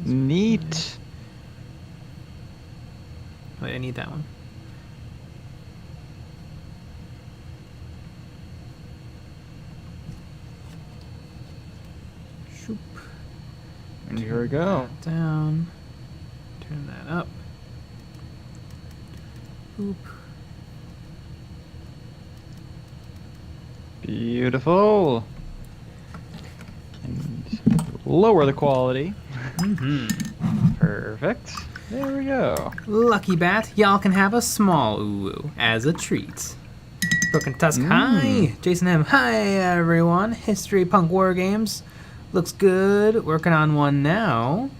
Neat. Wait, I need that one. Shoop. And here we go. Down. Turn that up. Boop. Beautiful. And lower the quality. Perfect. There we go. Lucky Bat, y'all can have a small ooh as a treat. Broken Tusk, hi. Jason M, hi everyone. History Punk War Games. Looks good. Working on one now.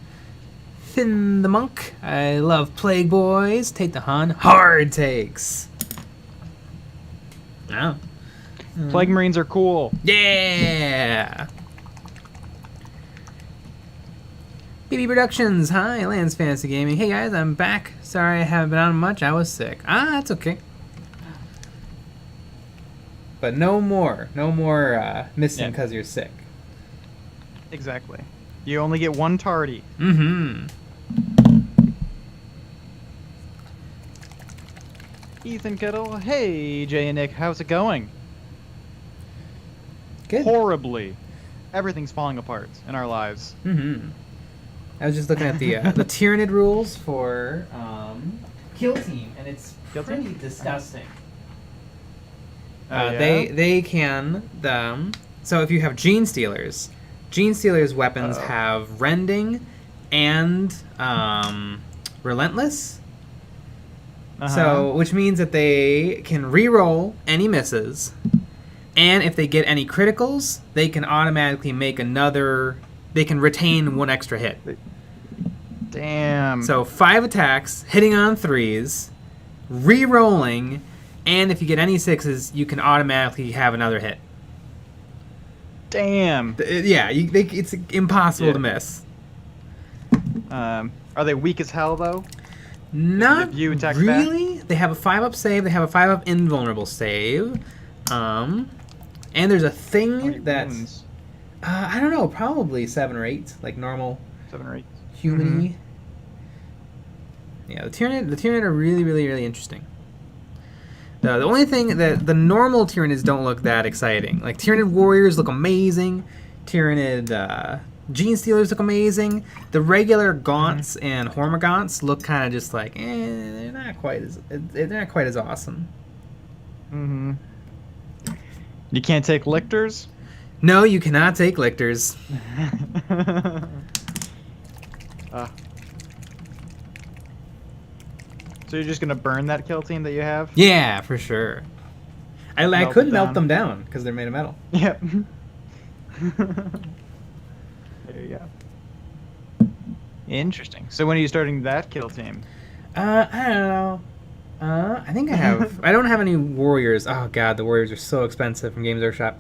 Finn the Monk, I love Plague Boys. Take the Hun. Hard takes. Oh. Plague Marines are cool. Yeah! BB Productions, hi, Lance Fantasy Gaming. Hey guys, I'm back. Sorry I haven't been on much, I was sick. That's okay. But no more missing because you're sick. Exactly. You only get one tardy. Ethan Kettle, hey Jay and Nick, how's it going? Good. Horribly. Everything's falling apart in our lives. I was just looking at the Tyranid rules for Kill Team, and it's pretty disgusting. Yeah? They can so if you have Gene Stealers weapons have Rending and Relentless. So which means that they can re-roll any misses, and if they get any criticals, they can automatically make another. They can retain one extra hit. Damn. So 5 attacks, hitting on 3s, re-rolling, and if you get any 6s, you can automatically have another hit. Damn. It's impossible to miss. Are they weak as hell though? Not If you attack really. They have a 5-up save. They have a 5-up invulnerable save. And there's a thing that's wounds? I don't know, probably 7 or 8, like normal 7 or 8. human-y. Yeah, the Tyranid are really, really, really interesting. The only thing that the normal Tyranids don't look that exciting. Like Tyranid warriors look amazing. Tyranid Gene Stealers look amazing. The regular Gaunts and Hormagaunts look kind of just like, they're not quite as awesome. You can't take lictors? No, you cannot take lictors. So you're just gonna burn that kill team that you have? Yeah, for sure. I could melt them down because they're made of metal. Yep. There you go. Interesting. So when are you starting that kill team? I don't know. I think I have. I don't have any warriors. Oh god, the warriors are so expensive from Games Workshop.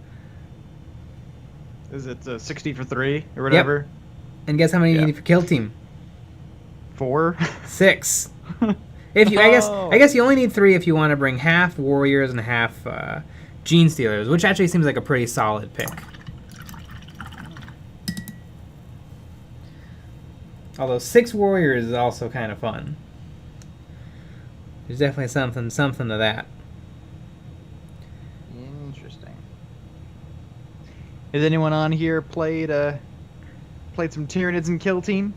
Is it 60 for 3 or whatever? Yep. And guess how many you need for kill team? 4? 6. If you, I guess you only need 3 if you want to bring half warriors and half Gene Stealers, which actually seems like a pretty solid pick. Although 6 warriors is also kind of fun. There's definitely something to that. Interesting. Has anyone on here played some Tyranids and Kill Team?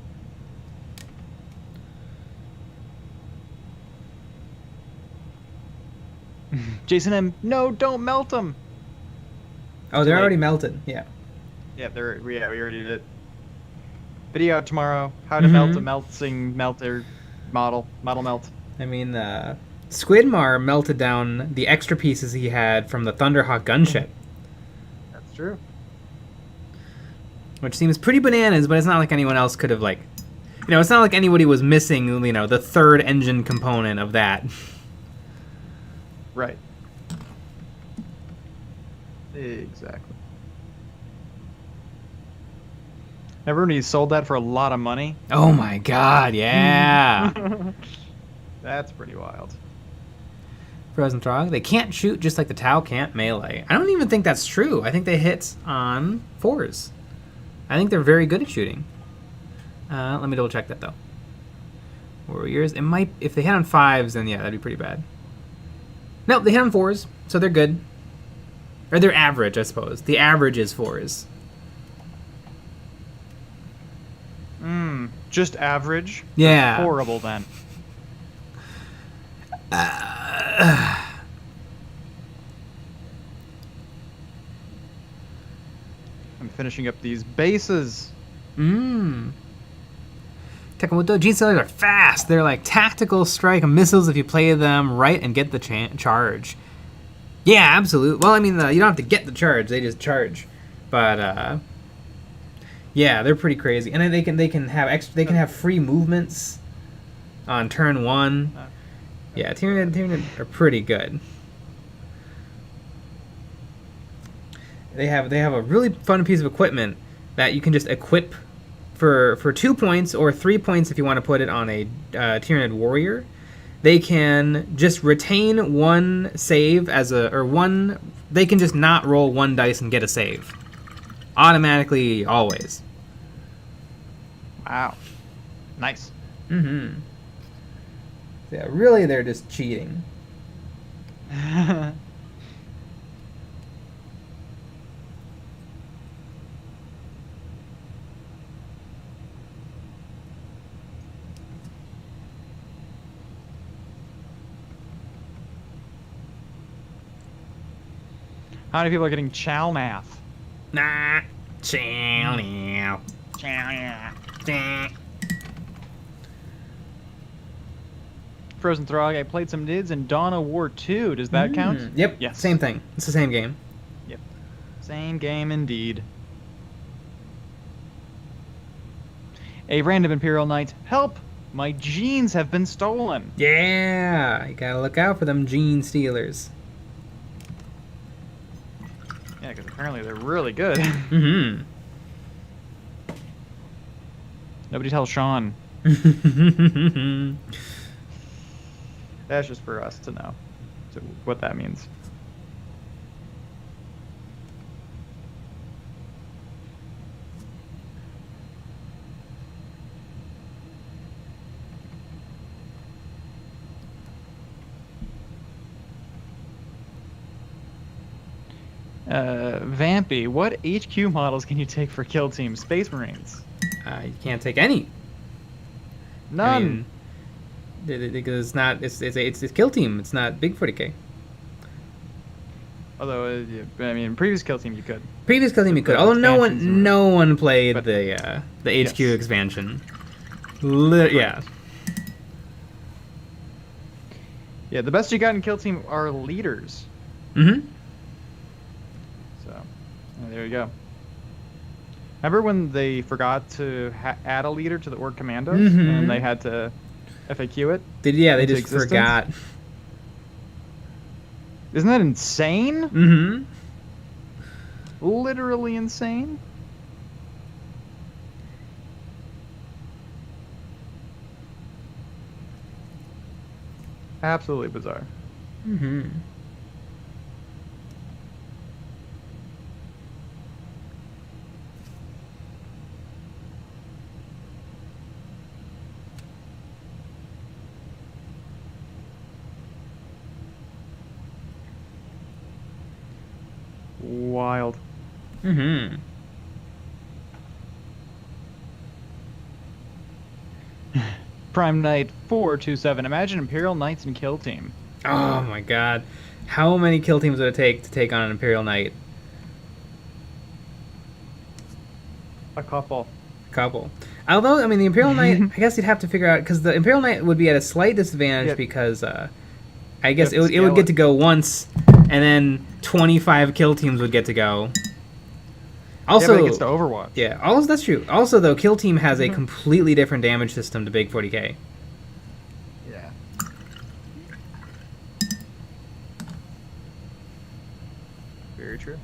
Jason M, no, don't melt them. Oh, they're already melted. Yeah. Yeah, we already did. Video out tomorrow. How to melt a melting melter model melt. I mean, Squidmar melted down the extra pieces he had from the Thunderhawk gunship. That's true. Which seems pretty bananas, but it's not like anyone else could have, like... it's not like anybody was missing, the third engine component of that. Right. Exactly. Everybody sold that for a lot of money. Oh my god, yeah! That's pretty wild. Frozen Throg, they can't shoot just like the Tau can't melee. I don't even think that's true. I think they hit on 4s. I think they're very good at shooting. Let me double check that though. Warriors. It might, if they hit on 5s, then yeah, that'd be pretty bad. No, they hit on 4s, so they're good. Or they're average, I suppose. The average is 4s. Just average? Yeah. That's horrible then. I'm finishing up these bases. Takamoto Gene Stealers are fast. They're like tactical strike missiles if you play them right and get the charge. Yeah, absolutely. Well, I mean, you don't have to get the charge; they just charge. But yeah, they're pretty crazy, and then they can have free movements on turn 1. Yeah, Tyranid are pretty good. They have a really fun piece of equipment that you can just equip for 2 points or 3 points if you want to put it on a Tyranid warrior. They can just retain 1 save they can just not roll 1 dice and get a save. Automatically, always. Wow. Nice. Yeah, really they're just cheating. How many people are getting chow math? Nah. Chow now. Frozen Throg, I played some Nids in Dawn of War 2. Does that count? Yep. Yes. Same thing. It's the same game. Yep. Same game indeed. A random Imperial Knight. Help! My jeans have been stolen. Yeah. You gotta look out for them gene stealers. Yeah, because apparently they're really good. Nobody tell Sean. That's just for us to know what that means. Vampy, what HQ models can you take for Kill Team Space Marines? You can't take any. None. I mean, because it's not. It's a Kill Team. It's not big 40k. Although, I mean, previous Kill Team you could. Previous Kill Team you could. Although no one played the HQ yes. expansion. Yeah. Yeah, the best you got in Kill Team are leaders. So, there you go. Remember when they forgot to add a leader to the Orc Commandos, and they had to FAQ it? They just existence? forgot. Isn't that insane? Literally insane. Absolutely bizarre. Wild. Prime Knight 427. Imagine Imperial Knights and Kill Team. Oh my god. How many kill teams would it take to take on an Imperial Knight? A couple. Although, I mean, the Imperial Knight, I guess you'd have to figure out, because the Imperial Knight would be at a slight disadvantage because I guess it would get to go once, and then 25 kill teams would get to go. Also, yeah, but it gets to Overwatch. Yeah, also that's true. Also, though, Kill Team has a completely different damage system to Big 40k. Yeah. Very true.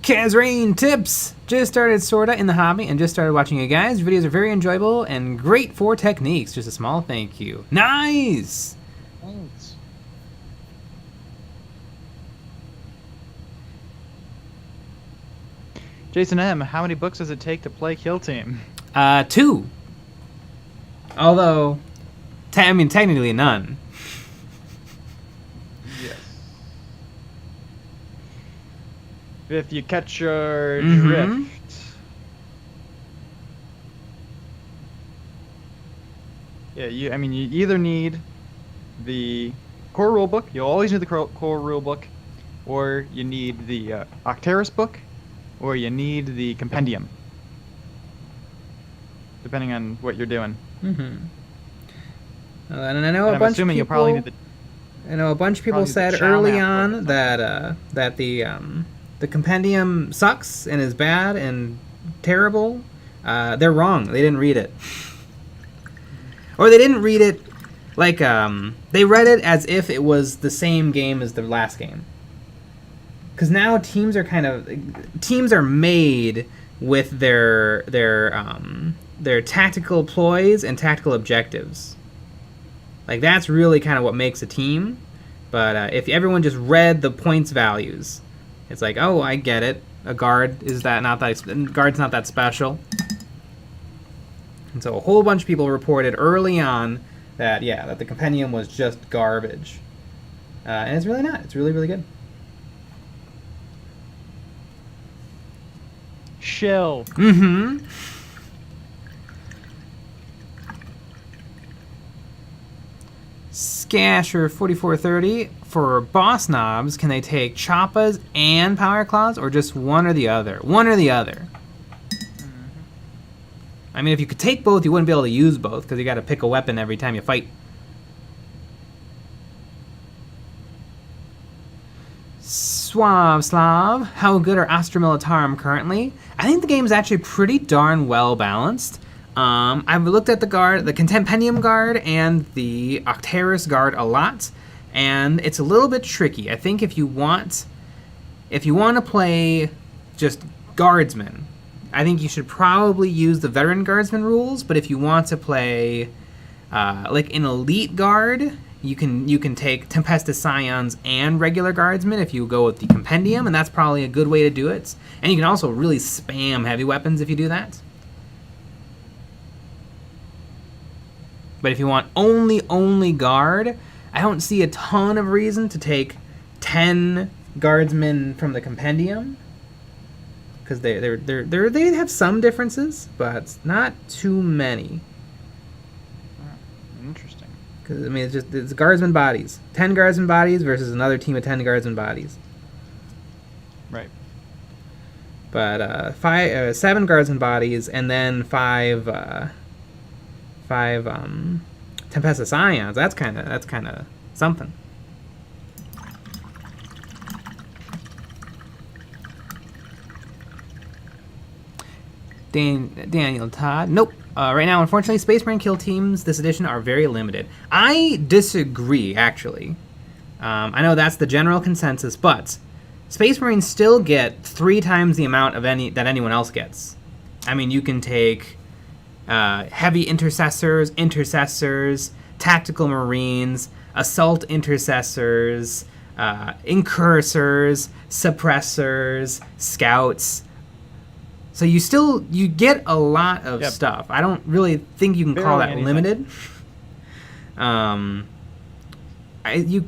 Kazrain tips! Just started sorta in the hobby and just started watching you guys. Videos are very enjoyable and great for techniques. Just a small thank you. Nice! Thanks. Jason M, how many books does it take to play Kill Team? 2. Although, technically none. Yes. If you catch your drift. Yeah, you either need the core rulebook. You'll always need the core rulebook, or you need the Octeris book, or you need the compendium, depending on what you're doing. And I know a I'm bunch assuming of you'll people. probably need the. I know a bunch of people said early on that the compendium sucks and is bad and terrible. They're wrong. They didn't read it, or they didn't read it like they read it as if it was the same game as the last game. Because now teams are made with their tactical ploys and tactical objectives. Like, that's really kind of what makes a team. But if everyone just read the points values, it's like, oh, I get it. A guard guard's not that special. And so a whole bunch of people reported early on that the compendium was just garbage. And it's really not. It's really, really good. Shill. Scasher 4430, for boss knobs, can they take choppas and power claws, or just one or the other? One or the other. I mean, if you could take both, you wouldn't be able to use both, because you got to pick a weapon every time you fight. Suave Slav, how good are Astra Militarum currently? I think the game's actually pretty darn well balanced. I've looked at the Compendium guard and the Octeris guard a lot, and it's a little bit tricky. I think if you want to play just guardsmen, I think you should probably use the veteran guardsman rules. But if you want to play like an elite guard, you can take Tempestus Scions and regular guardsmen if you go with the Compendium, and that's probably a good way to do it. And you can also really spam heavy weapons if you do that. But if you want only guard, I don't see a ton of reason to take 10 guardsmen from the Compendium, because they have some differences, but not too many. Interesting. Because I mean, it's guardsman bodies, 10 guardsman bodies versus another team of 10 guardsman bodies. Right. But 7 guardsman bodies, and then 5 Tempestus Scions. That's kind of something. Daniel Todd. Nope. Right now, unfortunately, Space Marine kill teams this edition are very limited. I disagree, actually. I know that's the general consensus, but Space Marines still get 3 times the amount of that anyone else gets. I mean, you can take heavy intercessors, tactical marines, assault intercessors, incursors, suppressors, scouts. So you get a lot of stuff. I don't really think you can call that limited.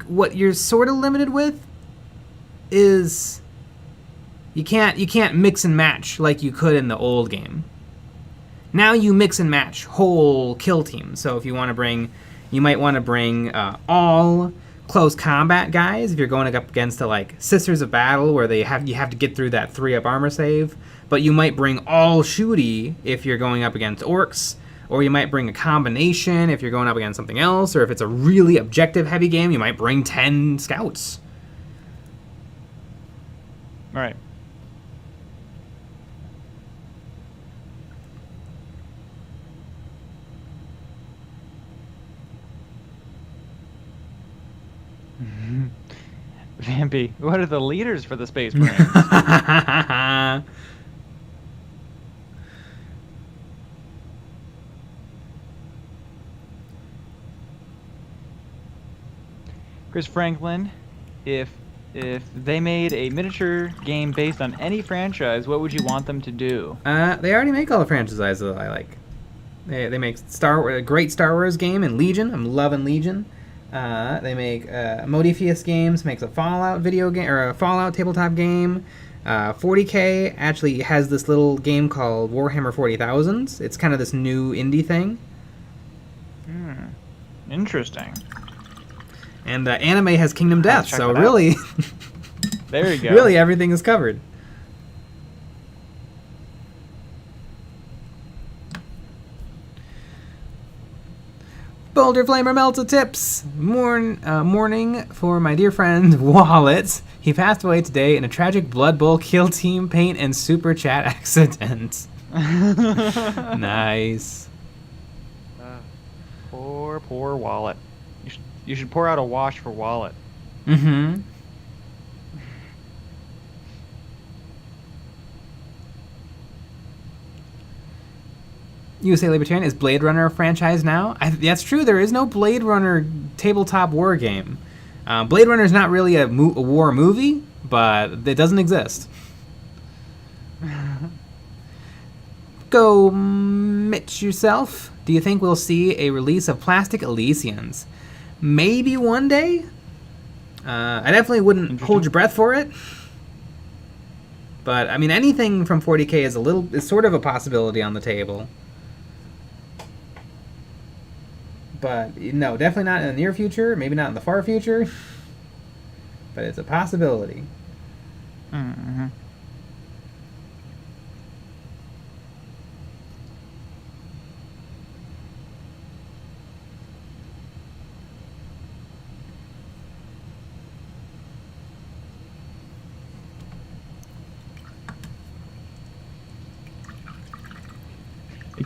What you're sort of limited with is you can't mix and match like you could in the old game. Now you mix and match whole kill teams. So if you want to bring, you might want to bring all close combat guys if you're going up against like Sisters of Battle, where you have to get through that 3-up armor save. But you might bring all shooty if you're going up against orcs, or you might bring a combination if you're going up against something else, or if it's a really objective heavy game, you might bring 10 scouts. All right. Vampy, what are the leaders for the Space Marines? Chris Franklin, if If they made a miniature game based on any franchise, what would you want them to do? They already make all the franchises that I like. They make a great Star Wars game and Legion. I'm loving Legion. They make Modifius Games makes a Fallout video game or a Fallout tabletop game. 40k actually has this little game called Warhammer 40,000. It's kind of this new indie thing. Interesting. And anime has Kingdom Death, check so that out. really, There you go. really everything is covered. Boulder Flamer Melta tips. Mourning for my dear friend Wallet. He passed away today in a tragic Blood Bowl Kill Team Paint and Super Chat accident. Nice. Poor Wallet. You should pour out a wash for Wallet. Mm-hmm. USA Libertarian, is Blade Runner a franchise now? That's true. There is no Blade Runner tabletop war game. Blade Runner is not really a war movie, but it doesn't exist. Go Mitch yourself. Do you think we'll see a release of Plastic Elysians? Maybe one day. I definitely wouldn't hold your breath for it. But I mean, anything from 40k is sort of a possibility on the table. But no, definitely not in the near future. Maybe not in the far future. But it's a possibility. Mm-hmm.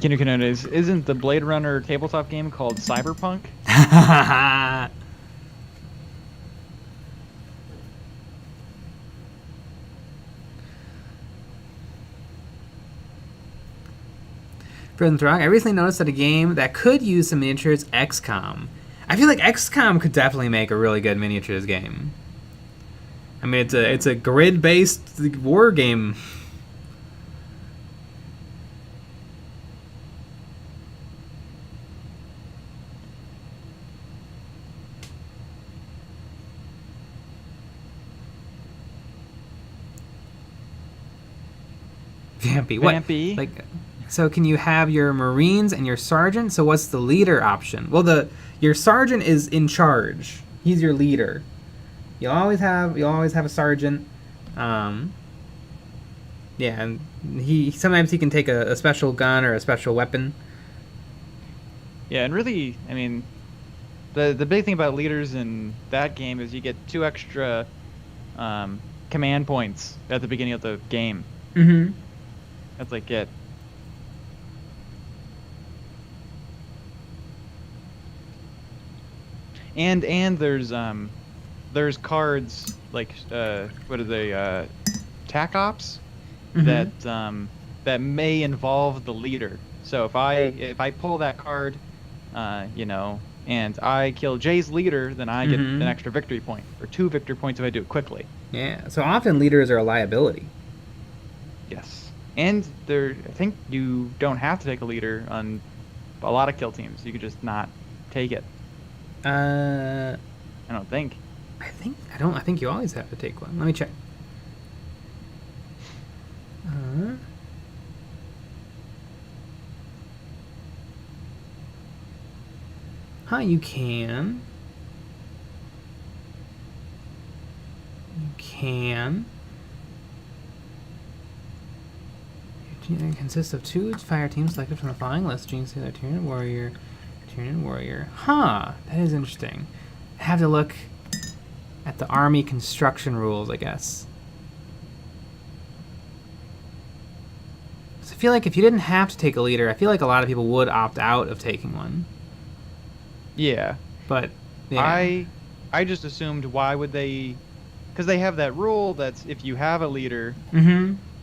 Isn't the Blade Runner tabletop game called Cyberpunk? Frozen Throg, I recently noticed that a game that could use some miniatures, XCOM. I feel like XCOM could definitely make a really good miniatures game. I mean, it's a grid-based war game. Vampy. What? Vampy. Like, so can you have your Marines and your Sergeant? So what's the leader option? Well, your Sergeant is in charge. He's your leader. You'll always have a Sergeant. Yeah, and sometimes he can take a special gun or a special weapon. Yeah, and really, I mean, the big thing about leaders in that game is you get 2 extra command points at the beginning of the game. Mm-hmm. That's like it. And there's cards like what are they, tac ops, Mm-hmm. that may involve the leader. So if I pull that card, and I kill Jay's leader, then I get an extra victory point, or 2 victory points if I do it quickly. Yeah. So often leaders are a liability. Yes. And I think you don't have to take a leader on a lot of kill teams. You could just not take it. I don't think. I think you always have to take one. Let me check. You can. You can. It consists of 2 fire teams selected from the following list: Gene Sailor, Tyranid Warrior, Tyranid Warrior. That is interesting. I have to look at the army construction rules, I guess. So I feel like if you didn't have to take a leader, I feel like a lot of people would opt out of taking one. Yeah. But yeah. I just assumed, why would they? Because they have that rule that if you have a leader,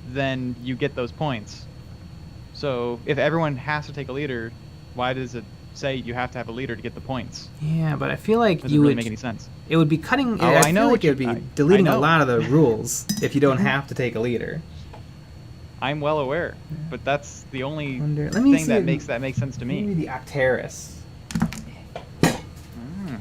then you get those points. So if everyone has to take a leader, why does it say you have to have a leader to get the points. Yeah, but I feel like Doesn't really make any sense. It would be cutting. Oh, I I feel know like it would be deleting a lot of the rules if you don't have to take a leader. I'm well aware, but that's the only Let me thing see that it- makes that make sense to me. Maybe the Octerus. Mm.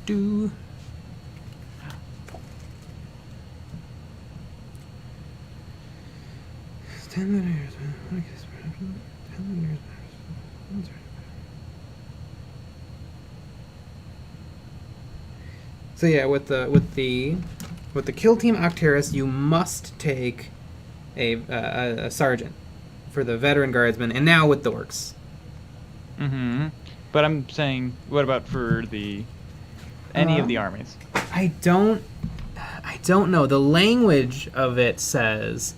Do. So yeah, with the kill team Octerus, you must take a sergeant for the veteran guardsmen, and now with the orcs. Mm-hmm. But I'm saying, what about for any of the armies? I don't know. The language of it says,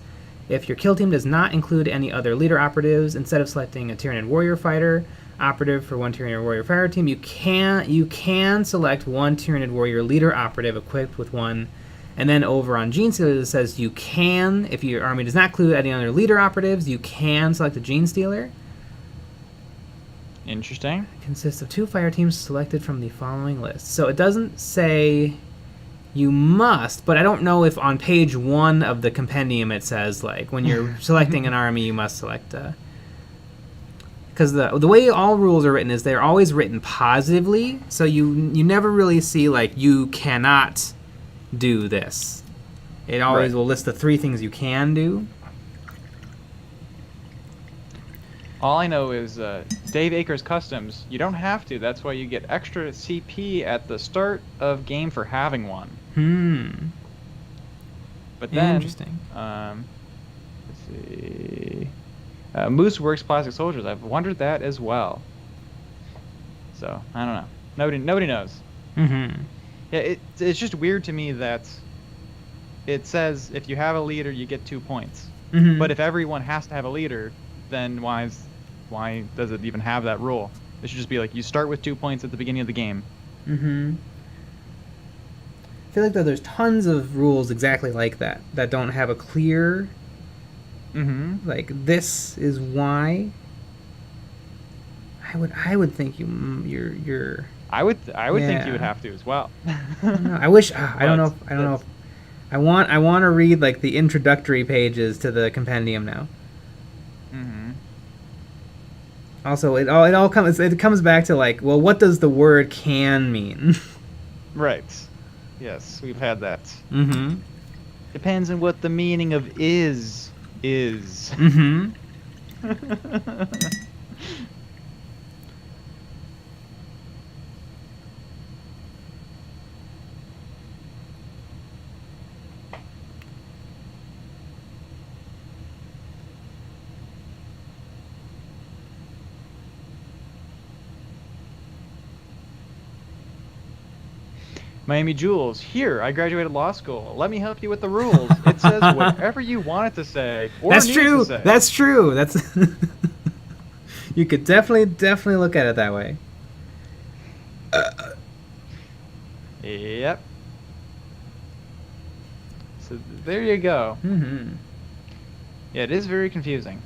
if your kill team does not include any other leader operatives, instead of selecting a Tyranid warrior fighter operative for one Tyranid warrior fire team, you can select one Tyranid warrior leader operative equipped with one. And then over on Gene Stealer, it says you can, if your army does not include any other leader operatives, you can select a Gene Stealer. Interesting. Consists of 2 fire teams selected from the following list. So it doesn't say you must, but I don't know if on page 1 of the compendium it says, like, when you're selecting an army, you must select because the way all rules are written is they're always written positively, so you never really see, like, you cannot do this. It always will list the 3 things you can do. All I know is Dave Akers Customs, you don't have to. That's why you get extra CP at the start of game for having one. But then, Interesting. let's see. Moose Works Plastic Soldiers. I've wondered that as well. So, I don't know. Nobody knows. Mm-hmm. Yeah, it's just weird to me that it says if you have a leader, you get 2 points. Mm-hmm. But if everyone has to have a leader, then why does it even have that rule? It should just be like you start with 2 points at the beginning of the game. Mm-hmm. I feel like there's tons of rules exactly like that don't have a clear, like, this is why. I would think you're. I would think you would have to as well. I wish. I don't know. I don't know. I want to read, like, the introductory pages to the compendium now. Also, it comes back to, like, well, what does the word "can" mean? Right. Yes, we've had that. Mm-hmm. Depends on what the meaning of is. Mm-hmm. Miami Jules, here, I graduated law school. Let me help you with the rules. It says whatever you want it to say. Or That's needs true. To say. That's true. That's you could definitely look at it that way. Yep. So there you go. Mm-hmm. Yeah, it is very confusing.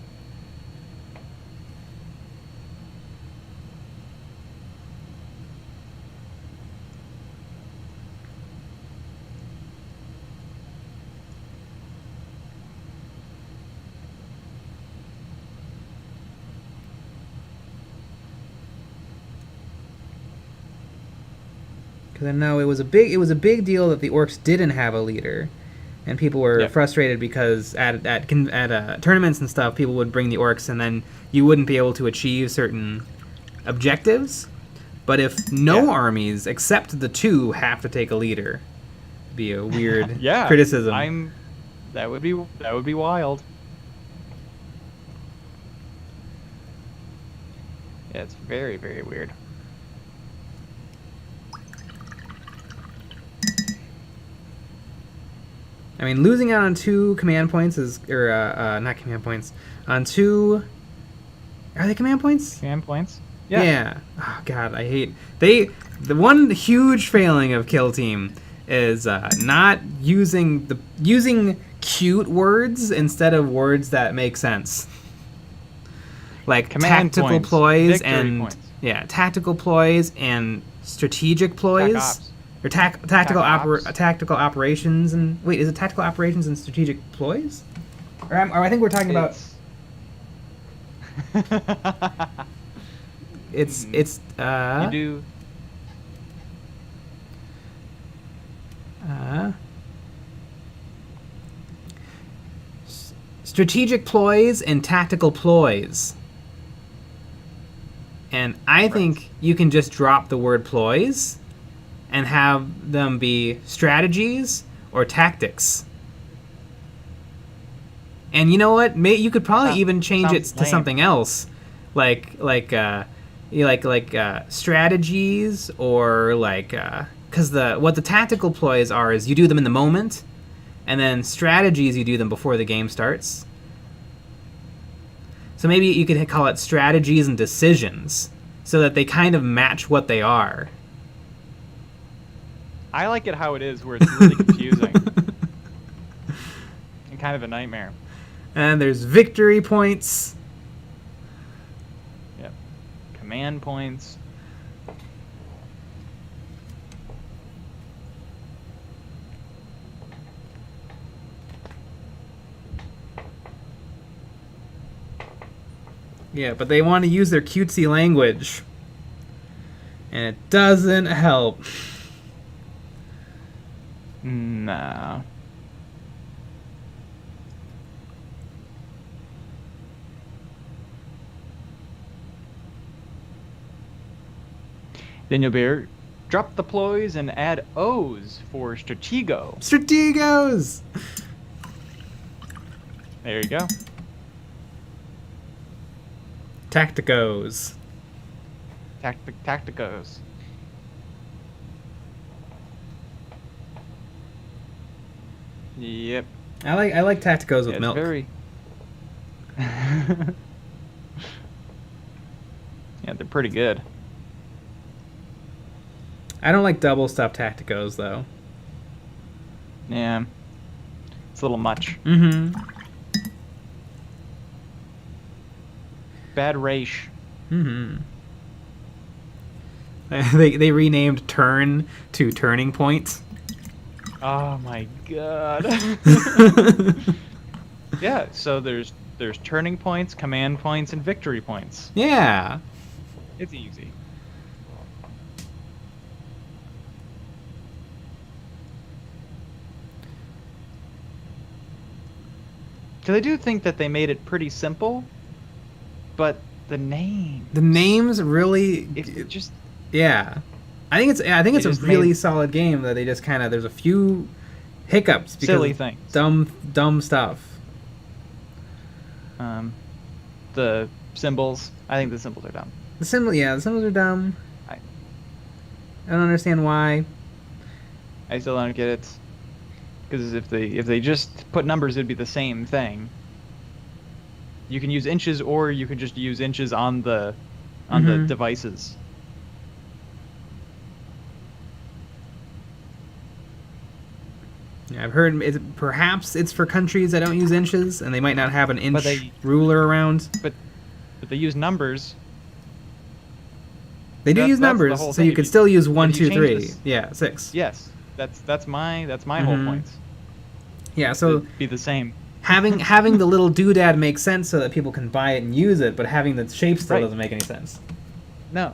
Because I know it was a big deal that the orcs didn't have a leader, and people were frustrated because at tournaments and stuff, people would bring the orcs, and then you wouldn't be able to achieve certain objectives. But if no armies except the 2 have to take a leader, it'd be a weird criticism. That would be wild. Yeah, it's very, very weird. I mean, losing out on 2 command points is, or not command points, on 2 Are they command points? Command points. Yeah. Oh god, I hate the one huge failing of Kill Team is not using cute words instead of words that make sense. Like Command tactical points, ploys victory and points. tactical ploys and strategic ploys ops. or tactical ops. tactical operations and wait, is it tactical operations and strategic ploys? Or I think we're talking about it's you do strategic ploys and tactical ploys. And I think you can just drop the word ploys and have them be strategies or tactics. And you know what? You could probably even change it to lame. something else, like strategies or because what the tactical ploys are is you do them in the moment, and then strategies you do them before the game starts. So maybe you could call it strategies and decisions, so that they kind of match what they are. I like it how it is, where it's really confusing and kind of a nightmare. And there's victory points. Yep. Command points. Yeah, but they want to use their cutesy language. And it doesn't help. No. Then you'll be drop the ploys and add O's for Stratego. Strategos! There you go. Tacticos. Tacticos. Yep. I like tacticos with It's milk. very. Yeah, they're pretty good. I don't like double stuffed tacticos though. Yeah. It's a little much. Mm-hmm. Bad race. Mm-hmm. They renamed Turn to Turning Point. Oh my god. Yeah, so there's turning points, command points, and victory points. Yeah. It's easy. Because I do think that they made it pretty simple, but the name. The names really. It just. Yeah. I think it's a just really made- solid game that they just kind of there's a few hiccups because Silly of things. dumb stuff. The symbols. I think the symbols are dumb. The symbols are dumb. I- I don't understand why. I still don't get it. Because if they just put numbers, it'd be the same thing. You can use inches, or you could just use inches on the devices. Yeah, I've heard perhaps it's for countries that don't use inches and they might not have an inch they- ruler around. But they use numbers. They do That's- use that's the numbers, whole so thing. you If could you- still use 1, if you 2, change 3. this- Yeah, 6. Yes, that's my whole Mhm. point. Yeah, so It'd be the same. having the little doodad makes sense so that people can buy it and use it, but having the shape still Right. doesn't make any sense. No.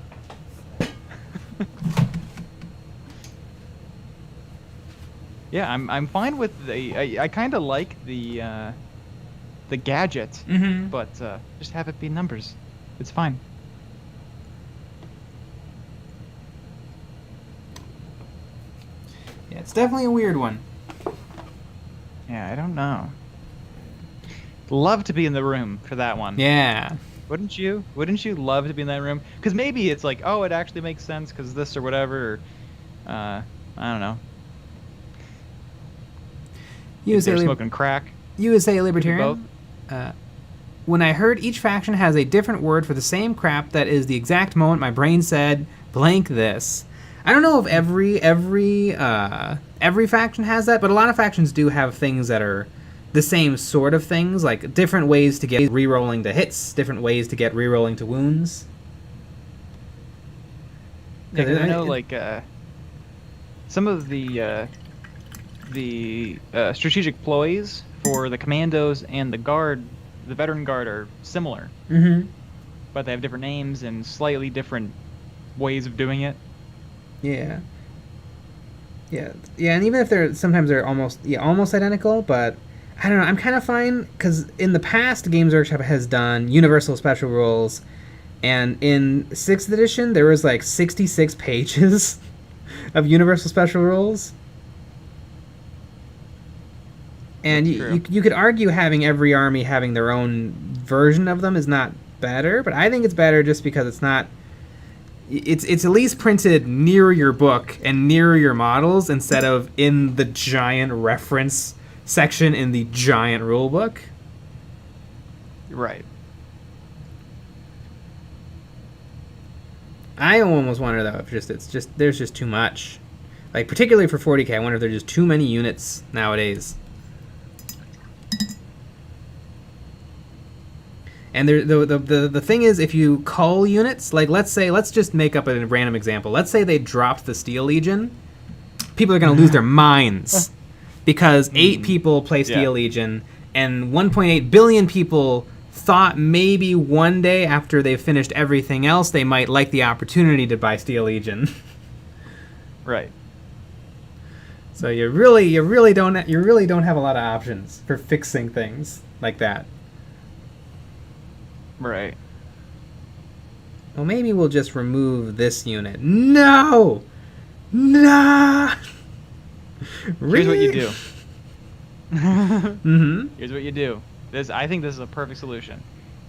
Yeah, I'm fine with I kind of like the gadget, Mm-hmm. but just have it be numbers. It's fine. Yeah, it's definitely a weird one. Yeah, I don't know. Love to be in the room for that one. Yeah. Wouldn't you? Wouldn't you love to be in that room? Because maybe it's like, oh, it actually makes sense because this or whatever. Or, I don't know. USA, They're smoking crack. USA Libertarian. both. when I heard each faction has a different word for the same crap, that is the exact moment my brain said, blank this. I don't know if every faction has that, but a lot of factions do have things that are the same sort of things, like different ways to get re-rolling to hits, different ways to get re-rolling to wounds. Yeah, 'cause I know, like, some of the strategic ploys for the commandos and the guard, the veteran guard, are similar. Mm-hmm. But they have different names and slightly different ways of doing it. Yeah. Yeah, and even if they're almost identical, but I don't know, I'm kind of fine, because in the past, Games Workshop has done universal special rules, and in 6th edition, there was like 66 pages of universal special rules. And you could argue having every army having their own version of them is not better, but I think it's better just because it's not... It's at least printed near your book and near your models instead of in the giant reference section in the giant rule book. Right. I almost wonder though if there's just too much. Like particularly for 40k, I wonder if there's just too many units nowadays. And the thing is, if you cull units, like let's just make up a random example. Let's say they dropped the Steel Legion. People are going to lose their minds because 8 people play Steel Legion, and 1.8 billion people thought maybe one day after they've finished everything else, they might like the opportunity to buy Steel Legion. Right. So you really don't have a lot of options for fixing things like that. Right. Well, maybe we'll just remove this unit. No! Nah! Here's what you do. Mm-hmm. Here's what you do. I think this is a perfect solution.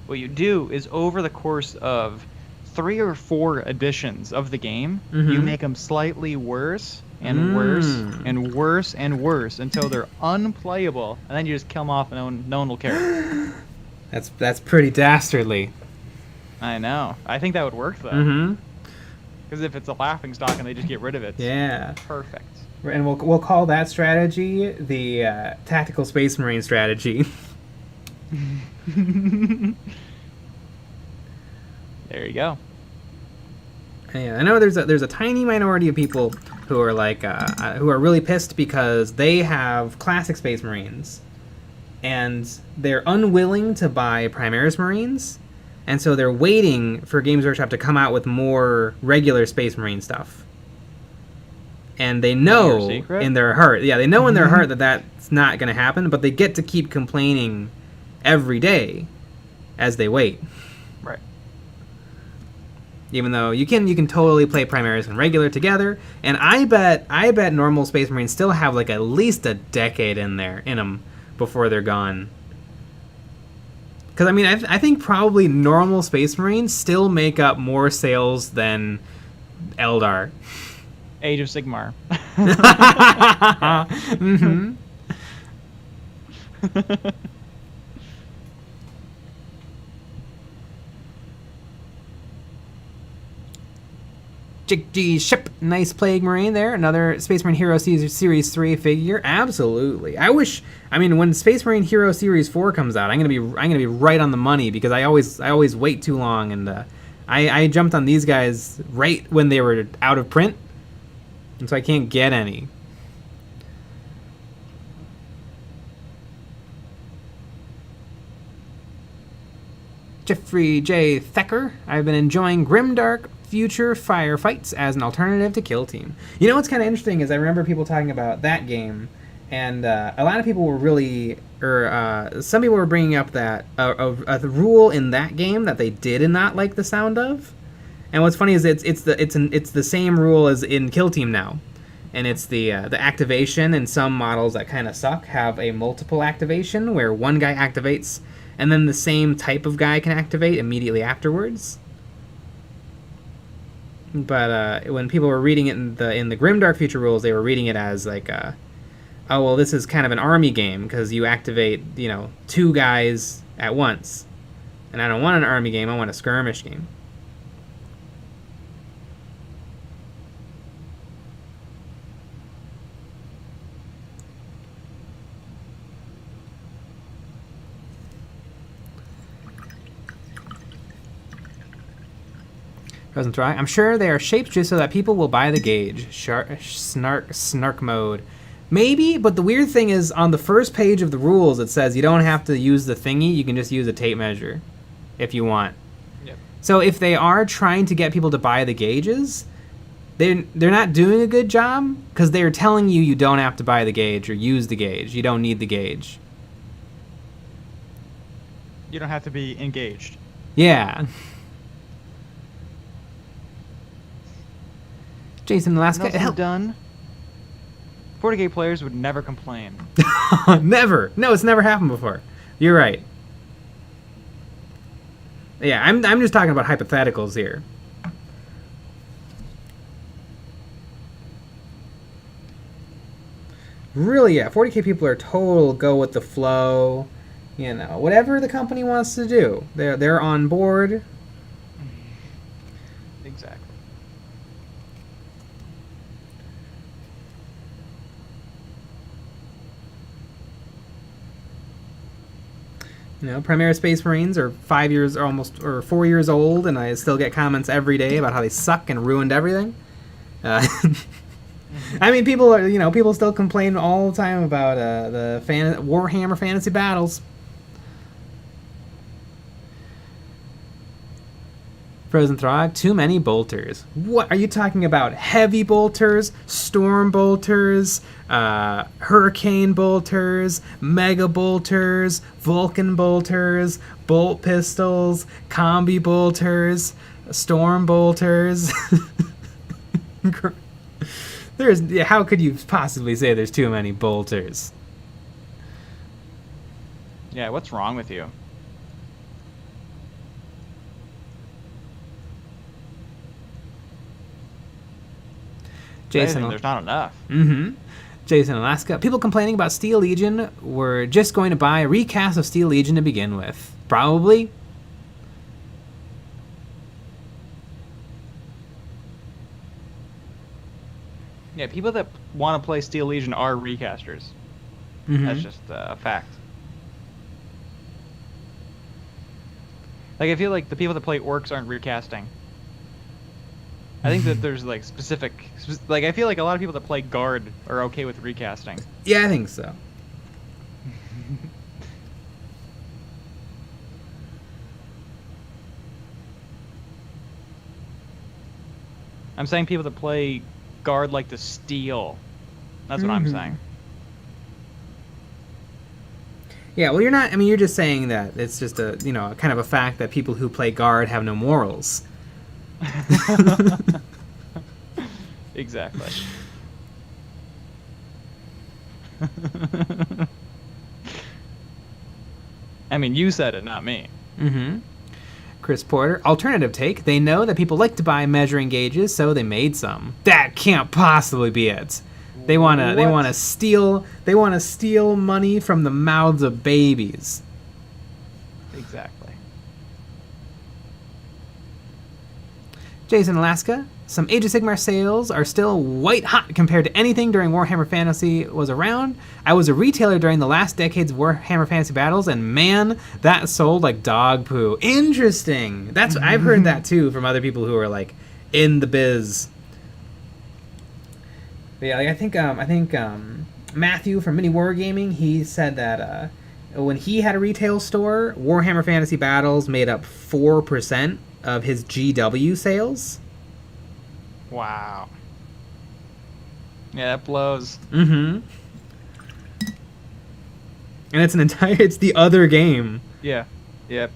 What you do is, over the course of 3 or 4 editions of the game, you make them slightly worse and worse and worse and worse until they're unplayable, and then you just kill them off and no one will care. That's pretty dastardly. I know. I think that would work, though. Mm-hmm. Because if it's a laughing stock and they just get rid of it, yeah, perfect. And we'll call that strategy the Tactical Space Marine strategy. There you go. Yeah, I know there's a tiny minority of people who are like who are really pissed because they have classic Space Marines, and they're unwilling to buy Primaris Marines, and so they're waiting for Games Workshop to come out with more regular Space Marine stuff. And they know in their heart, they know in their heart that that's not going to happen, but they get to keep complaining every day as they wait. Right. Even though you can totally play Primaris and regular together, and I bet normal Space Marines still have like at least a decade in them before they're gone. Because I mean, I think probably normal Space Marines still make up more sales than Eldar. Age of Sigmar. Mm-hmm. Jig Ship, nice Plague Marine there. Another Space Marine Hero Series 3 figure. Absolutely. When Space Marine Hero Series 4 comes out, I'm gonna be right on the money, because I always wait too long, and I jumped on these guys right when they were out of print, and so I can't get any. Jeffrey J. Thacker, I've been enjoying Grimdark Future Firefights as an alternative to Kill Team. You know what's kind of interesting is I remember people talking about that game, and a lot of people were some people were bringing up that a rule in that game that they did not like the sound of. And what's funny is it's the same rule as in Kill Team now, and it's the activation. And some models that kind of suck have a multiple activation where one guy activates, and then the same type of guy can activate immediately afterwards. But when people were reading it in the Grimdark Future rules, they were reading it as like, oh well, this is kind of an army game because you activate 2 guys at once And I don't want an army game, I want a skirmish game. I'm sure they are shaped just so that people will buy the gauge. Snark mode. Maybe, but the weird thing is on the first page of the rules it says you don't have to use the thingy, you can just use a tape measure if you want. Yep. So if they are trying to get people to buy the gauges, they're not doing a good job because they're telling you you don't have to buy the gauge or use the gauge. You don't need the gauge. You don't have to be engaged. Yeah. Jason Alaska, help. Done. 40k players would never complain. Never. No, it's never happened before. You're right. Yeah, I'm just talking about hypotheticals here. Really, yeah, 40k people are total go with the flow. You know, whatever the company wants to do, they're on board. Exactly. You know, Primera Space Marines are 5 years or 4 years old, and I still get comments every day about how they suck and ruined everything. I mean, people still complain all the time about the Warhammer Fantasy Battles. Frozen Throg, too many bolters. What are you talking about? Heavy bolters, storm bolters, hurricane bolters, mega bolters, Vulcan bolters, bolt pistols, combi bolters, storm bolters. How could you possibly say there's too many bolters? Yeah, what's wrong with you? Jason, there's not enough. Jason, Alaska. People complaining about Steel Legion were just going to buy a recast of Steel Legion to begin with. Probably. Yeah, people that want to play Steel Legion are recasters. That's just a fact. Like, I feel like the people that play Orcs aren't recasting. I think that there's, like, I feel like a lot of people that play Guard are okay with recasting. Yeah, I think so. I'm saying people that play Guard like to steal. That's what I'm saying. Yeah, well, you're just saying that it's just a, kind of a fact that people who play Guard have no morals. Exactly. I mean, you said it, not me. Chris Porter, alternative take. They know that people like to buy measuring gauges, so they made some. That can't possibly be it. They want to steal money from the mouths of babies. Exactly. Jason Alaska, some Age of Sigmar sales are still white hot compared to anything during Warhammer Fantasy was around. I was a retailer during the last decades of Warhammer Fantasy Battles, and man, that sold like dog poo. Interesting. I've heard that too from other people who are like in the biz. But yeah, like I think Matthew from Mini Wargaming, he said that when he had a retail store, Warhammer Fantasy Battles made up 4% of his GW sales. Wow. Yeah, that blows. And it's the other game. Yeah. Yep.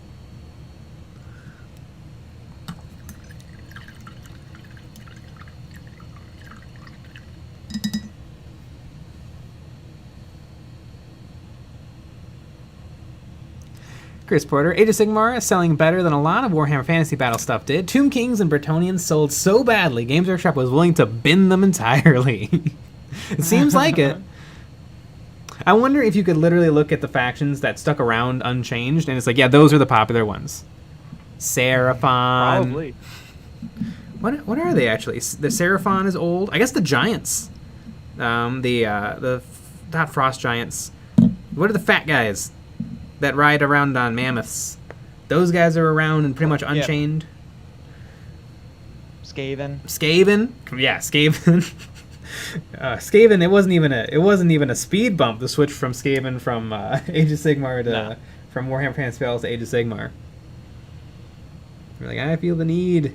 Chris Porter, Age of Sigmar is selling better than a lot of Warhammer Fantasy Battle stuff did. Tomb Kings and Bretonnians sold so badly, Games Workshop was willing to bin them entirely. It seems like it. I wonder if you could literally look at the factions that stuck around unchanged, and it's like, yeah, those are the popular ones. Seraphon. Probably. What are they actually? The Seraphon is old. I guess the Giants. The not Frost Giants. What are the fat guys that ride around on mammoths? Those guys are around and pretty much unchained. Skaven. Skaven. Yeah, Skaven. Skaven. It wasn't even a speed bump to switch from Skaven from Age of Sigmar to from Warhammer Fantasy Battles to Age of Sigmar. You're like, I feel the need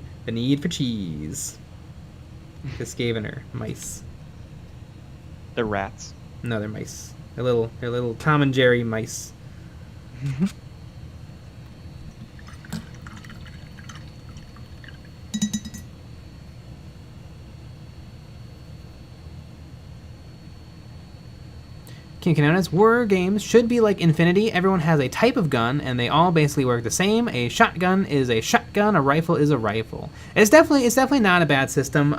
for cheese. The Skavener mice. They're rats. No, they're mice. They're little Tom and Jerry mice. King Canona's war games should be like Infinity. Everyone has a type of gun, and they all basically work the same. A shotgun is a shotgun. A rifle is a rifle. It's definitely not a bad system.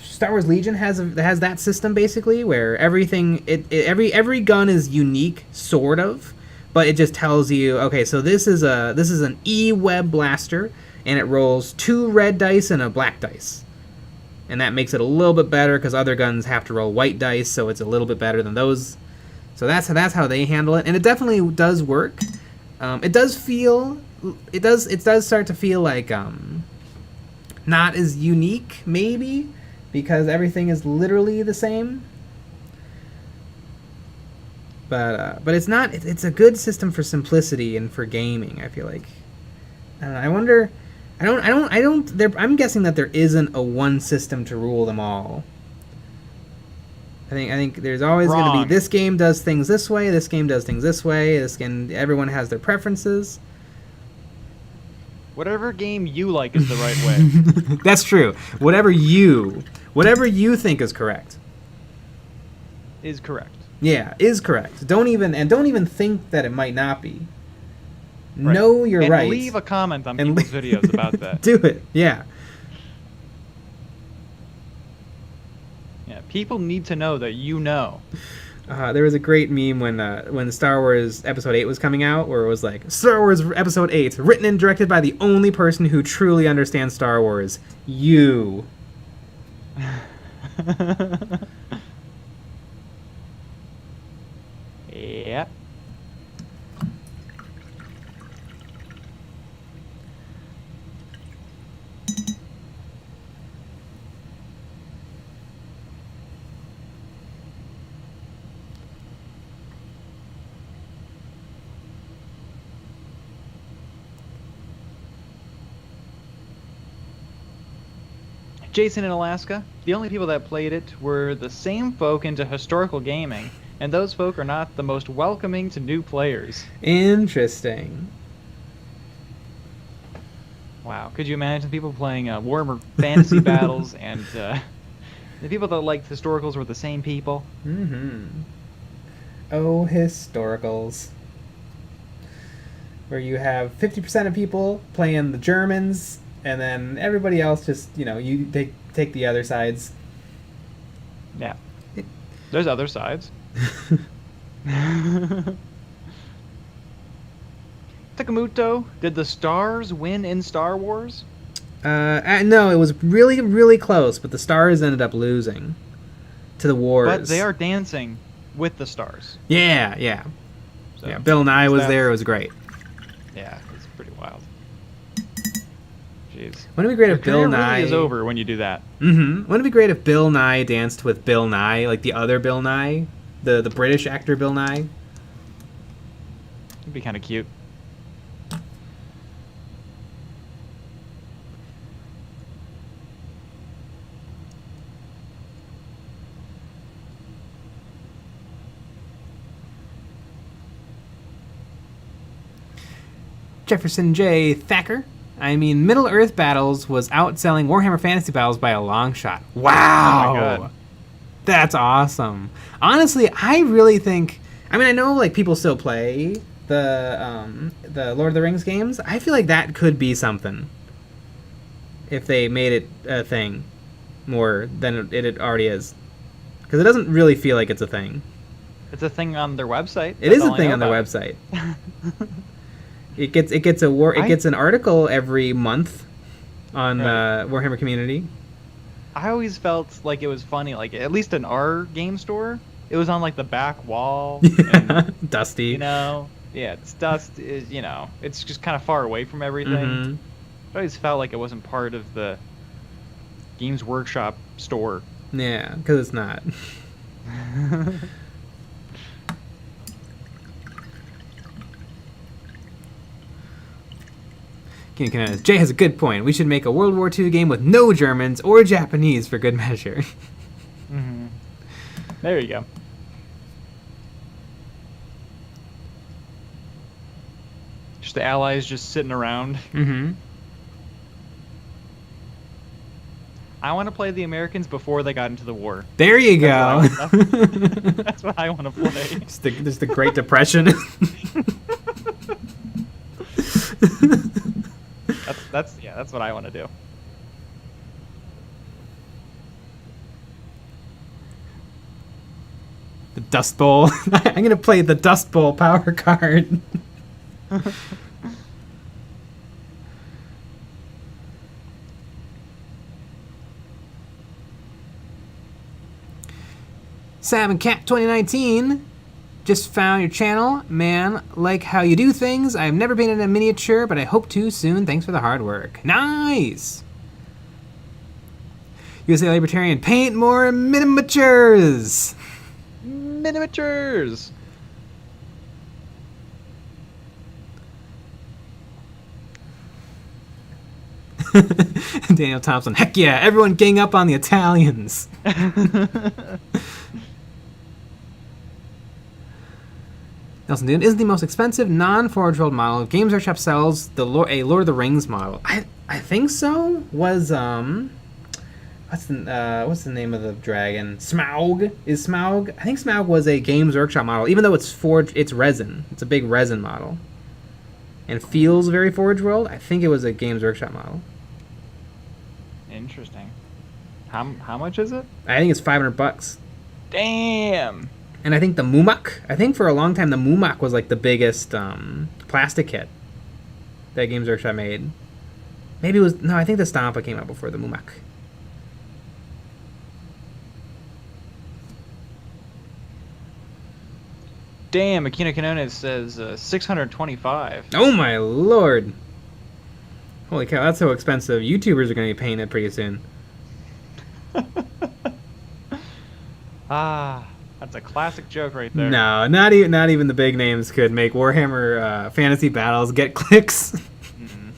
Star Wars Legion has that system basically, where everything every gun is unique, sort of, but it just tells you, okay, so this is an E-Web blaster, and it rolls 2 red dice and a black dice. And that makes it a little bit better because other guns have to roll white dice, so it's a little bit better than those. So that's how they handle it, and it definitely does work. It does start to feel like not as unique, maybe, because everything is literally the same. But it's not. It's a good system for simplicity and for gaming, I feel like. I wonder. I'm guessing that there isn't a one system to rule them all. I think there's always going to be, this game does things this way, this game does things this way, everyone has their preferences. Whatever game you like is the right way. That's true. Whatever you think is correct. Is correct. Yeah, is correct. Don't even think that it might not be. Right. Know you're and right. Leave a comment on people's videos about that. Do it. Yeah. Yeah. People need to know that you know. There was a great meme when Star Wars Episode 8 was coming out, where it was like, Star Wars Episode 8, written and directed by the only person who truly understands Star Wars. You. Yep. Jason in Alaska, the only people that played it were the same folk into historical gaming, and those folk are not the most welcoming to new players. Interesting. Wow, could you imagine people playing Warhammer Fantasy Battles, and the people that liked historicals were the same people? Mm-hmm. Oh, historicals. Where you have 50% of people playing the Germans, and then everybody else just, they take the other sides. Yeah. There's other sides. Takamuto, did the Stars win in Star Wars? No, it was really, really close, but the Stars ended up losing to the Wars. But they are dancing with the Stars. Yeah. So, yeah, Bill Nye was there. It was great. Yeah, it's pretty wild. Jeez. Wouldn't it be great if Bill Nye really is over when you do that? Mm-hmm. Wouldn't it be great if Bill Nye danced with Bill Nye, like the other Bill Nye, the British actor Bill Nye? It'd be kind of cute. Jefferson J. Thacker. I mean, Middle-earth Battles was outselling Warhammer Fantasy Battles by a long shot. Wow! Oh my God. That's awesome. Honestly, I really think... I mean, I know like people still play the Lord of the Rings games. I feel like that could be something if they made it a thing more than it already is. because it doesn't really feel like it's a thing. It's a thing on their website. It is a thing on their website. It gets an article every month on Warhammer Community. I always felt like it was funny, like at least in our game store, it was on like the back wall. And, dusty. You know, yeah, it's dust. You know, it's just kind of far away from everything. Mm-hmm. I always felt like it wasn't part of the Games Workshop store. Yeah, because it's not. Jay has a good point. We should make a World War II game with no Germans or Japanese for good measure. Mm-hmm. There you go. Just the Allies just sitting around. Mm-hmm. I want to play the Americans before they got into the war. There you go. That's what I want to play. Just the Great Depression. That's what I want to do. The Dust Bowl. I'm gonna play the Dust Bowl power card. Sam and Cat 2019 just found your channel. Man, like how you do things. I've never painted a miniature, but I hope to soon. Thanks for the hard work. Nice! USA Libertarian, paint more miniatures! Miniatures! Daniel Thompson, heck yeah, everyone gang up on the Italians. Nelson Dune isn't the most expensive non-Forge World model. Games Workshop sells a Lord of the Rings model. I think so. Was what's the name of the dragon? Smaug. Is Smaug? I think Smaug was a Games Workshop model, even though it's forged. It's resin. It's a big resin model, and feels very Forge World. I think it was a Games Workshop model. Interesting. How much is it? I think it's $500. Damn. And I think the Mumak, I think for a long time the Mumak was like the biggest plastic kit that Games Workshop made. Maybe it was, no, I think the Stampa came out before the Mumak. Damn, Akina Kanones says 625. Oh my lord. Holy cow, that's so expensive. YouTubers are going to be paying it pretty soon. That's a classic joke right there. No, not even the big names could make Warhammer Fantasy Battles get clicks. Mm-hmm.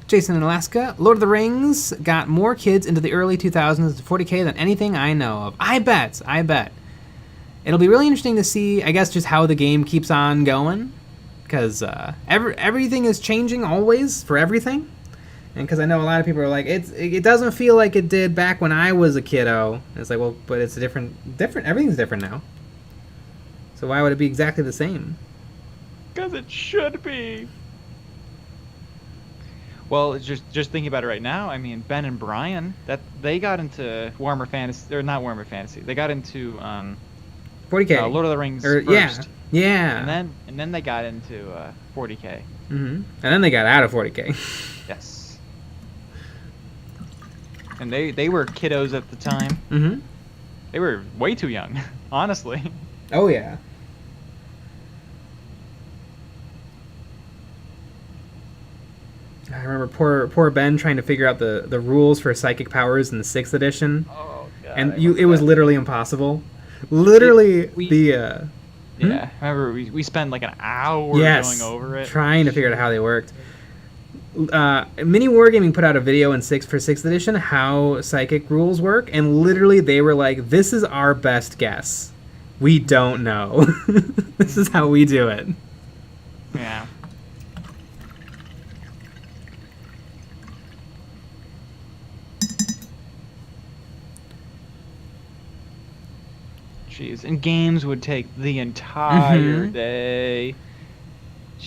Jason in Alaska, Lord of the Rings got more kids into the early 2000s to 40k than anything I know of. I bet. It'll be really interesting to see, I guess, just how the game keeps on going. Because everything is changing always for everything. And because I know a lot of people are like, it doesn't feel like it did back when I was a kiddo. And it's like, well, but it's different, everything's different now. So why would it be exactly the same? Because it should be. Well, just thinking about it right now, I mean, Ben and Brian, that they got into Warhammer Fantasy, or not Warhammer Fantasy, they got into 40k, Lord of the Rings first. Yeah. And then they got into 40k. Mm-hmm. And then they got out of 40k. Yes. And they were kiddos at the time. Mm-hmm. They were way too young, honestly. Oh yeah. I remember poor Ben trying to figure out the rules for psychic powers in the 6th edition. Oh god. And it was literally impossible. Literally Yeah, I remember we spent like an hour going over it. Trying to figure out how they worked. Mini Wargaming put out a video in 6th edition how psychic rules work, and literally they were like, this is our best guess. We don't know. This is how we do it. Yeah. Jeez, and games would take the entire day.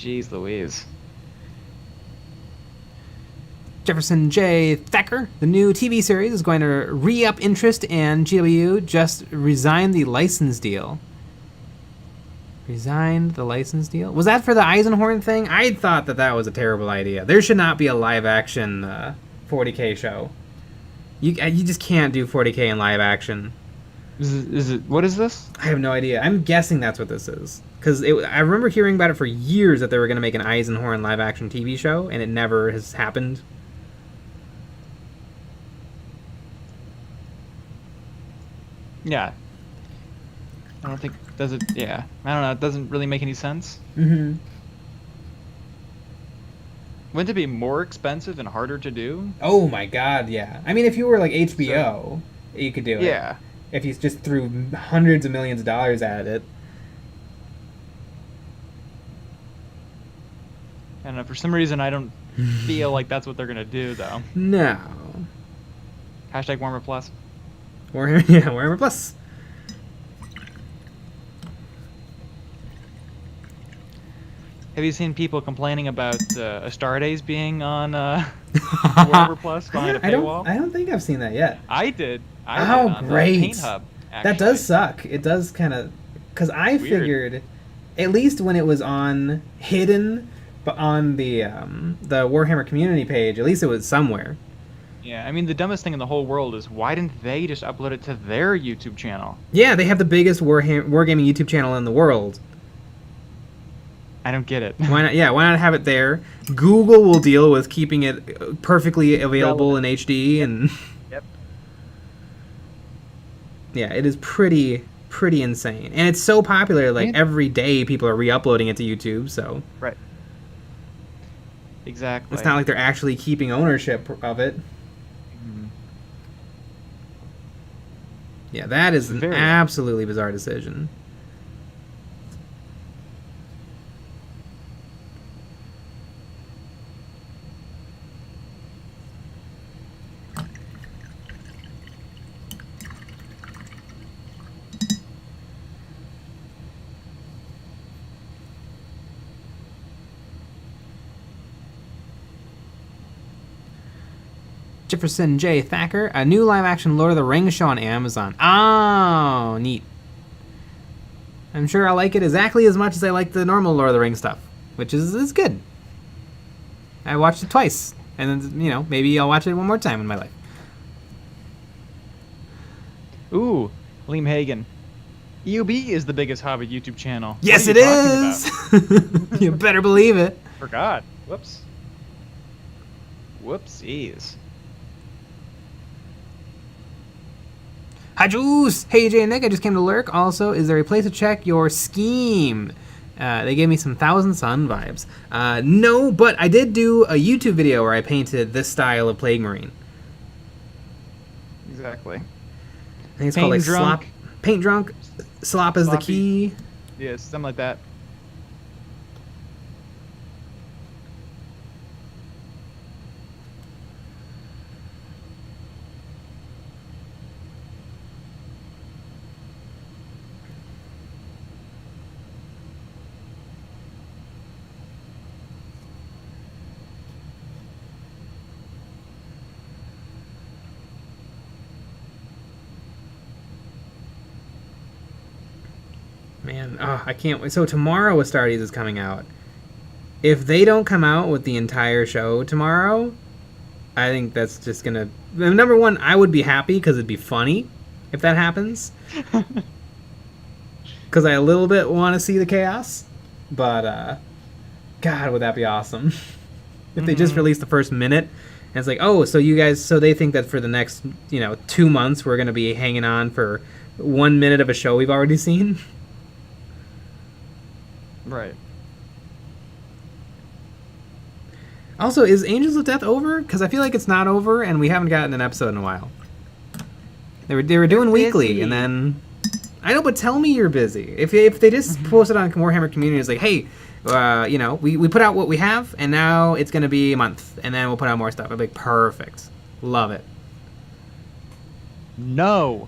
Jeez Louise. Jefferson J. Thacker, the new TV series is going to re-up interest, and GW just resigned the license deal. Resigned the license deal? Was that for the Eisenhorn thing? I thought that was a terrible idea. There should not be a live-action 40k show. You just can't do 40k in live-action. Is it? What is this? I have no idea. I'm guessing that's what this is. Because I remember hearing about it for years that they were going to make an Eisenhorn live-action TV show, and it never has happened. Yeah. I don't think does it. Yeah, I don't know. It doesn't really make any sense. Mm-hmm. Wouldn't it be more expensive and harder to do? Oh my god, yeah. I mean, if you were like HBO, you could do it. Yeah. If you just threw hundreds of millions of dollars at it. I don't know. For some reason, I don't feel like that's what they're gonna do, though. No. Hashtag Warhammer Plus. Warhammer Plus. Have you seen people complaining about Astartes being on Warhammer Plus behind a paywall? I don't think I've seen that yet. I did. Oh, on great. the Paint Hub, actually. That does suck. It does kind of... Because I figured, at least when it was on hidden, but on the Warhammer community page, at least it was somewhere. Yeah, I mean, the dumbest thing in the whole world is why didn't they just upload it to their YouTube channel? Yeah, they have the biggest wargaming YouTube channel in the world. I don't get it. Why not? Yeah, why not have it there? Google will deal with keeping it perfectly available in HD, and Yep. yeah, it is pretty insane, and it's so popular. Like every day, people are re-uploading it to YouTube. So right, exactly. It's not like they're actually keeping ownership of it. Mm-hmm. Yeah, that is an absolutely bizarre decision. Jefferson J. Thacker, a new live-action Lord of the Rings show on Amazon. Oh, neat. I'm sure I'll like it exactly as much as I like the normal Lord of the Rings stuff, which is good. I watched it twice, and then, maybe I'll watch it one more time in my life. Ooh, Liam Hagen. EOB is the biggest Hobbit YouTube channel. Yes, it is! You better believe it. Forgot. Whoops. Whoopsies. Hi, Juice! Hey, Jay and Nick, I just came to lurk. Also, is there a place to check your scheme? They gave me some Thousand Sun vibes. No, but I did do a YouTube video where I painted this style of Plague Marine. Exactly. I think it's called like Slop. Paint Drunk. Slop is the key. Yeah, something like that. Man, I can't wait. So tomorrow Astartes is coming out. If they don't come out with the entire show tomorrow, I think that's just gonna... Number one, I would be happy because it'd be funny if that happens. Because I a little bit want to see the chaos. But, God, would that be awesome. If they just released the first minute, and it's like, oh, so you guys... So they think that for the next, 2 months, we're going to be hanging on for 1 minute of a show we've already seen? Right. Also, is Angels of Death over? Because I feel like it's not over, and we haven't gotten an episode in a while. They were doing weekly, and then... I know, but tell me you're busy. If they just post it on Warhammer Community, it's like, hey, we put out what we have, and now it's going to be a month, and then we'll put out more stuff. I'd be like, perfect. Love it. No.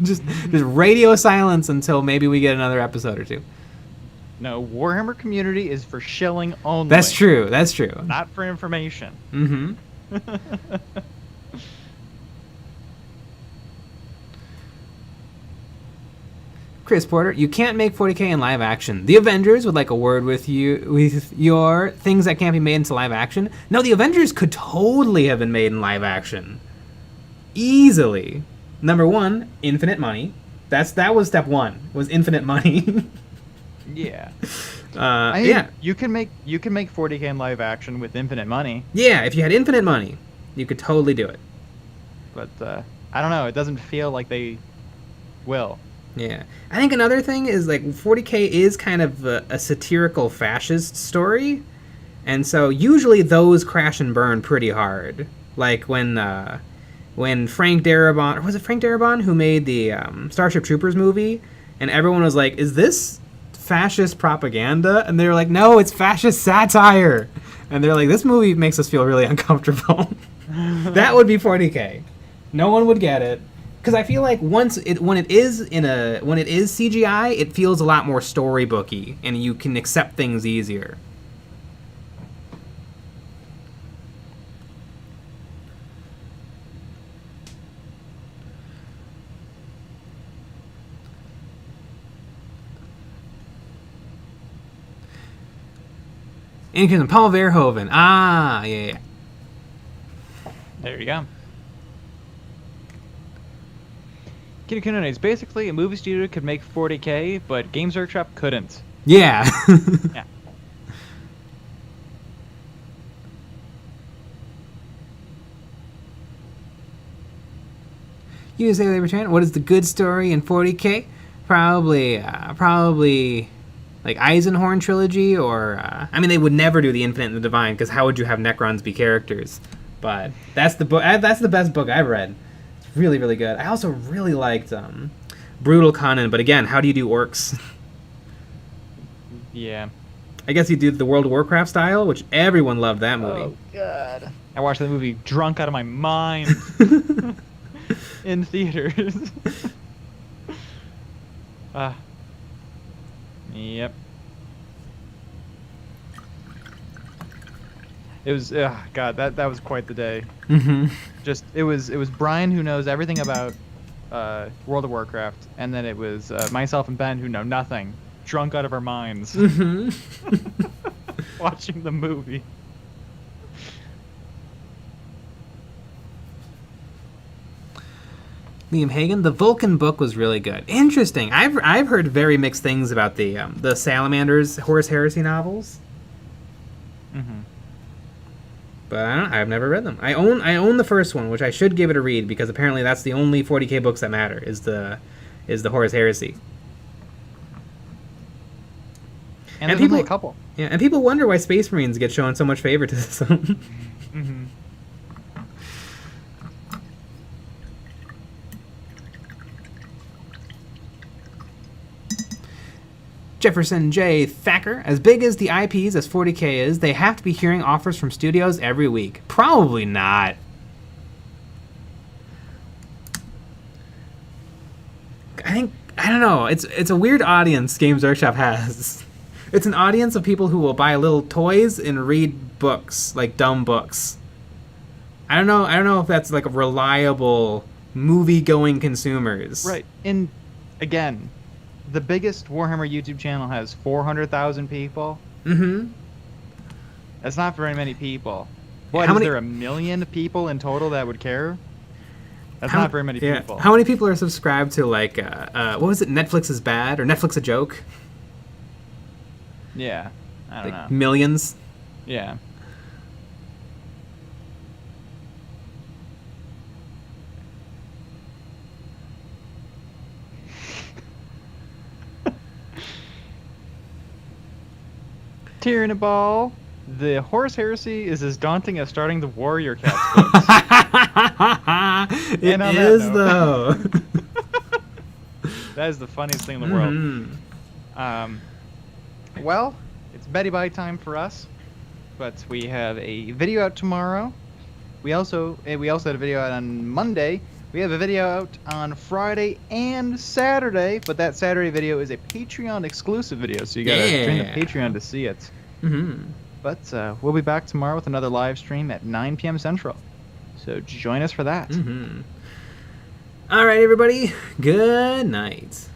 just radio silence until maybe we get another episode or two. No, Warhammer community is for shilling only. That's true. That's true. Not for information. Mm-hmm. Chris Porter, you can't make 40k in live action. The Avengers would like a word with you with your things that can't be made into live action. No, the Avengers could totally have been made in live action. Easily. Number one, infinite money. That was step one. Was infinite money. Yeah. Yeah. You can make 40k in live action with infinite money. Yeah, if you had infinite money, you could totally do it. But I don't know. It doesn't feel like they will. Yeah. I think another thing is, like, 40k is kind of a satirical fascist story. And so usually those crash and burn pretty hard. Like when Frank Darabont, or was it Frank Darabont who made the Starship Troopers movie? And everyone was like, is this fascist propaganda? And they were like, no, it's fascist satire. And they're like, this movie makes us feel really uncomfortable. That would be 40k. No one would get it. Because I feel like when it is CGI, it feels a lot more storybooky, and you can accept things easier. And Paul Verhoeven. Ah, yeah. There you go. Kitty Kunune is basically a movie studio could make 40k, but Games Workshop couldn't. Yeah. Yeah. USA Libertarian. What is the good story in 40k? Probably like Eisenhorn trilogy, or I mean, they would never do the Infinite and the Divine, because how would you have Necrons be characters? But that's the book. That's the best book I've read. It's really, really good. I also really liked Brutal Conan, but again, how do you do orcs? Yeah. I guess you do the World of Warcraft style, which everyone loved that movie. Oh God. I watched that movie drunk out of my mind in theaters. Yep. It was God, that was quite the day. Mm-hmm. Just it was Brian, who knows everything about World of Warcraft, and then it was myself and Ben, who know nothing, drunk out of our minds, Mm-hmm. watching the movie. Liam Hagen, the Vulcan book was really good. Interesting. I've heard very mixed things about the Salamanders Horus Heresy novels. Mm-hmm. But I've never read them. I own the first one, which I should give it a read, because apparently that's the only 40k books that matter, is the Horus Heresy. And there's only a couple. Yeah, and people wonder why Space Marines get shown so much favoritism. Mm-hmm. Jefferson J. Thacker, as big as the IPs as 40k is, they have to be hearing offers from studios every week. Probably not. I don't know. It's a weird audience Games Workshop has. It's an audience of people who will buy little toys and read books, like dumb books. I don't know if that's like a reliable movie-going consumers. Right. And again, the biggest Warhammer YouTube channel has 400,000 people. Mm-hmm. That's not very many people. What, How is many- there 1 million people in total that would care? That's not very many people. How many people are subscribed to, like, what was it, Netflix is Bad, or Netflix a Joke? Yeah. I don't know. Millions? Yeah. Tyrannoball, the Horus Heresy is as daunting as starting the Warrior Cats books. It And on that is, note- though. That is the funniest thing in the world. Mhm. Well, it's Betty Bye time for us, but we have a video out tomorrow. We also had a video out on Monday We have a video out on Friday and Saturday, but that Saturday video is a Patreon exclusive video, so you gotta join the Patreon to see it. Mm-hmm. But we'll be back tomorrow with another live stream at 9 p.m. Central. So join us for that. Mm-hmm. All right, everybody. Good night.